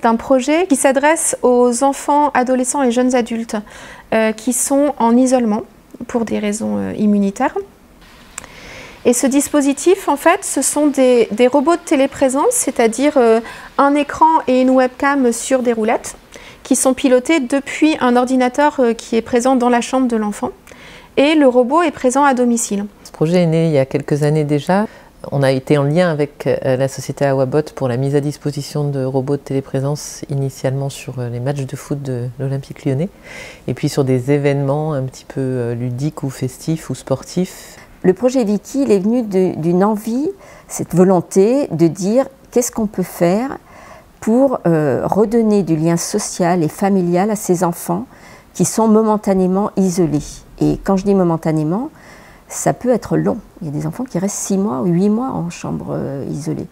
C'est un projet qui s'adresse aux enfants, adolescents et jeunes adultes qui sont en isolement pour des raisons immunitaires. Et ce dispositif, en fait, ce sont des robots de téléprésence, c'est-à-dire un écran et une webcam sur des roulettes qui sont pilotés depuis un ordinateur qui est présent dans la chambre de l'enfant. Et le robot est présent à domicile. Ce projet est né il y a quelques années déjà. On a été en lien avec la société Awabot pour la mise à disposition de robots de téléprésence initialement sur les matchs de foot de l'Olympique Lyonnais et puis sur des événements un petit peu ludiques ou festifs ou sportifs. Le projet Vicky, il est venu d'une envie, cette volonté de dire qu'est-ce qu'on peut faire pour redonner du lien social et familial à ces enfants qui sont momentanément isolés. Et quand je dis momentanément, ça peut être long. Il y a des enfants qui restent 6 mois ou 8 mois en chambre isolée.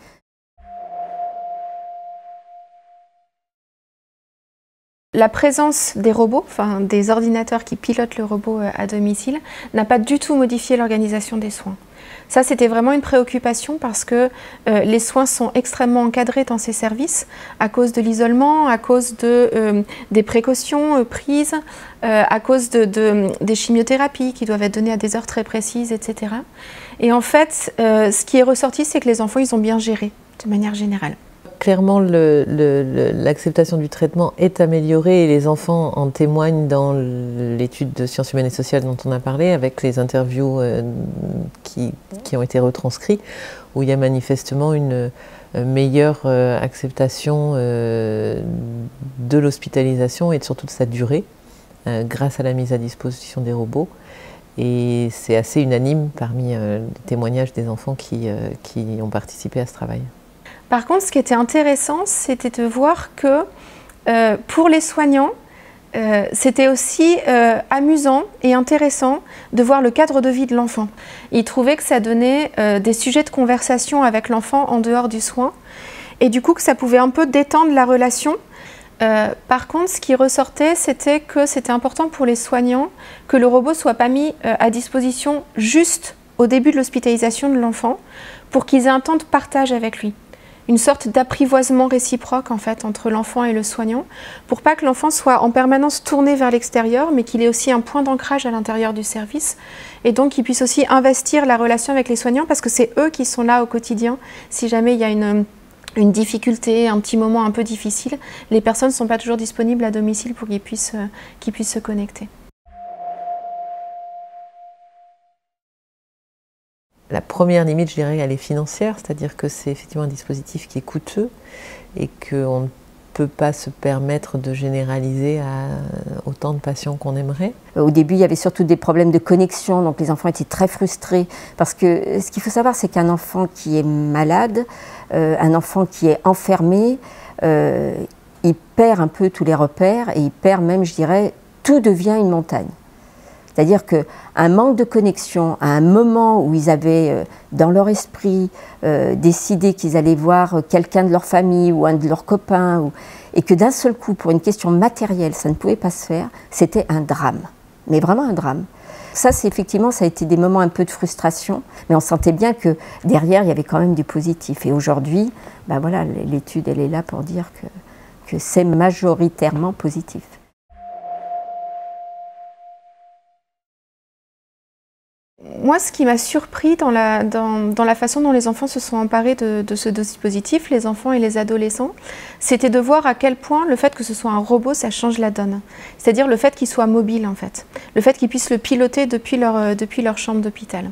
La présence des robots, enfin des ordinateurs qui pilotent le robot à domicile, n'a pas du tout modifié l'organisation des soins. Ça, c'était vraiment une préoccupation parce que les soins sont extrêmement encadrés dans ces services à cause de l'isolement, à cause des précautions prises, à cause des chimiothérapies qui doivent être données à des heures très précises, etc. Et en fait, ce qui est ressorti, c'est que les enfants, ils ont bien géré de manière générale. Clairement, l'acceptation du traitement est améliorée et les enfants en témoignent dans l'étude de sciences humaines et sociales dont on a parlé, avec les interviews qui ont été retranscrits, où il y a manifestement une meilleure acceptation de l'hospitalisation et surtout de sa durée, grâce à la mise à disposition des robots. Et c'est assez unanime parmi les témoignages des enfants qui ont participé à ce travail. Par contre, ce qui était intéressant, c'était de voir que pour les soignants, c'était aussi amusant et intéressant de voir le cadre de vie de l'enfant. Ils trouvaient que ça donnait des sujets de conversation avec l'enfant en dehors du soin et du coup que ça pouvait un peu détendre la relation. Par contre, ce qui ressortait, c'était que c'était important pour les soignants que le robot ne soit pas mis à disposition juste au début de l'hospitalisation de l'enfant pour qu'ils aient un temps de partage avec lui. Une sorte d'apprivoisement réciproque en fait entre l'enfant et le soignant pour pas que l'enfant soit en permanence tourné vers l'extérieur mais qu'il ait aussi un point d'ancrage à l'intérieur du service et donc qu'il puisse aussi investir la relation avec les soignants parce que c'est eux qui sont là au quotidien si jamais il y a une difficulté, un petit moment un peu difficile, les personnes ne sont pas toujours disponibles à domicile pour qu'ils puissent se connecter. La première limite, je dirais, elle est financière, c'est-à-dire que c'est effectivement un dispositif qui est coûteux et qu'on ne peut pas se permettre de généraliser à autant de patients qu'on aimerait. Au début, il y avait surtout des problèmes de connexion, donc les enfants étaient très frustrés parce que ce qu'il faut savoir, c'est qu'un enfant qui est malade, un enfant qui est enfermé, il perd un peu tous les repères et il perd même, je dirais, tout devient une montagne. C'est-à-dire qu'un manque de connexion, à un moment où ils avaient dans leur esprit décidé qu'ils allaient voir quelqu'un de leur famille ou un de leurs copains, et que d'un seul coup, pour une question matérielle, ça ne pouvait pas se faire, c'était un drame. Mais vraiment un drame. Ça, effectivement, ça a été des moments un peu de frustration, mais on sentait bien que derrière, il y avait quand même du positif. Et aujourd'hui, ben voilà, l'étude, elle est là pour dire que c'est majoritairement positif. Moi, ce qui m'a surpris dans la façon dont les enfants se sont emparés de ce dispositif, les enfants et les adolescents, c'était de voir à quel point le fait que ce soit un robot, ça change la donne. C'est-à-dire le fait qu'il soit mobile, en fait. Le fait qu'ils puissent le piloter depuis leur chambre d'hôpital.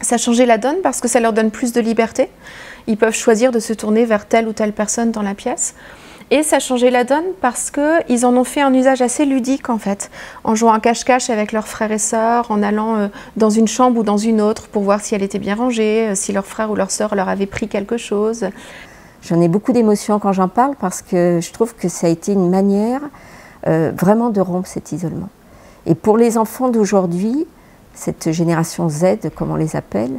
Ça a changé la donne parce que ça leur donne plus de liberté. Ils peuvent choisir de se tourner vers telle ou telle personne dans la pièce. Et ça a changé la donne parce qu'ils en ont fait un usage assez ludique en fait, en jouant à cache-cache avec leurs frères et sœurs, en allant dans une chambre ou dans une autre pour voir si elle était bien rangée, si leur frère ou leur sœur leur avait pris quelque chose. J'en ai beaucoup d'émotions quand j'en parle parce que je trouve que ça a été une manière vraiment de rompre cet isolement. Et pour les enfants d'aujourd'hui, cette génération Z, comme on les appelle,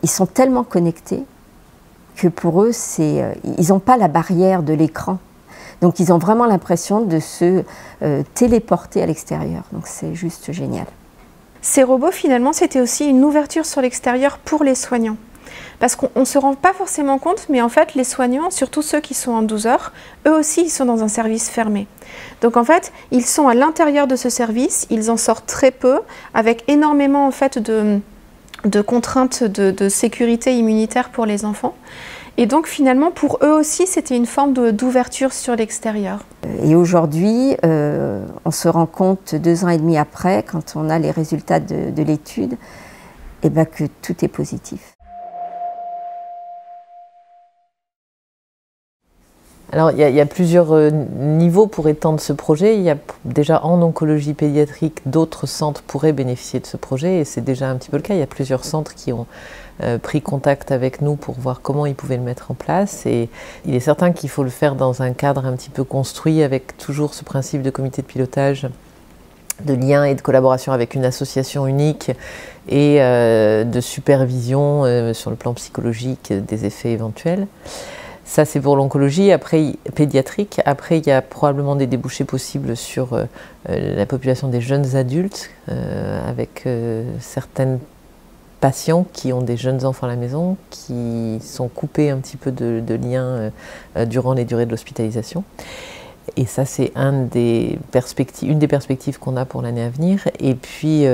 ils sont tellement connectés que pour eux, ils n'ont pas la barrière de l'écran. Donc ils ont vraiment l'impression de se téléporter à l'extérieur. Donc c'est juste génial. Ces robots, finalement, c'était aussi une ouverture sur l'extérieur pour les soignants. Parce qu'on ne se rend pas forcément compte, mais en fait, les soignants, surtout ceux qui sont en 12 heures, eux aussi, ils sont dans un service fermé. Donc en fait, ils sont à l'intérieur de ce service, ils en sortent très peu, avec énormément en fait de contraintes de sécurité immunitaire pour les enfants. Et donc finalement, pour eux aussi, c'était une forme d'ouverture sur l'extérieur. Et aujourd'hui, on se rend compte 2 ans et demi après, quand on a les résultats de l'étude, eh ben, que tout est positif. Alors, il y a plusieurs niveaux pour étendre ce projet. Il y a déjà en oncologie pédiatrique, d'autres centres pourraient bénéficier de ce projet et c'est déjà un petit peu le cas. Il y a plusieurs centres qui ont pris contact avec nous pour voir comment ils pouvaient le mettre en place. Et il est certain qu'il faut le faire dans un cadre un petit peu construit avec toujours ce principe de comité de pilotage, de lien et de collaboration avec une association unique et de supervision sur le plan psychologique des effets éventuels. Ça, c'est pour l'oncologie pédiatrique. Après, il y a probablement des débouchés possibles sur la population des jeunes adultes, avec certaines patients qui ont des jeunes enfants à la maison, qui sont coupés un petit peu de liens durant les durées de l'hospitalisation. Et ça, c'est une des perspectives qu'on a pour l'année à venir. Et puis,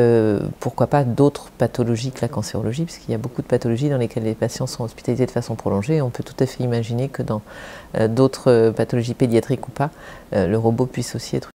pourquoi pas d'autres pathologies que la cancérologie, parce qu'il y a beaucoup de pathologies dans lesquelles les patients sont hospitalisés de façon prolongée. On peut tout à fait imaginer que dans d'autres pathologies pédiatriques ou pas, le robot puisse aussi être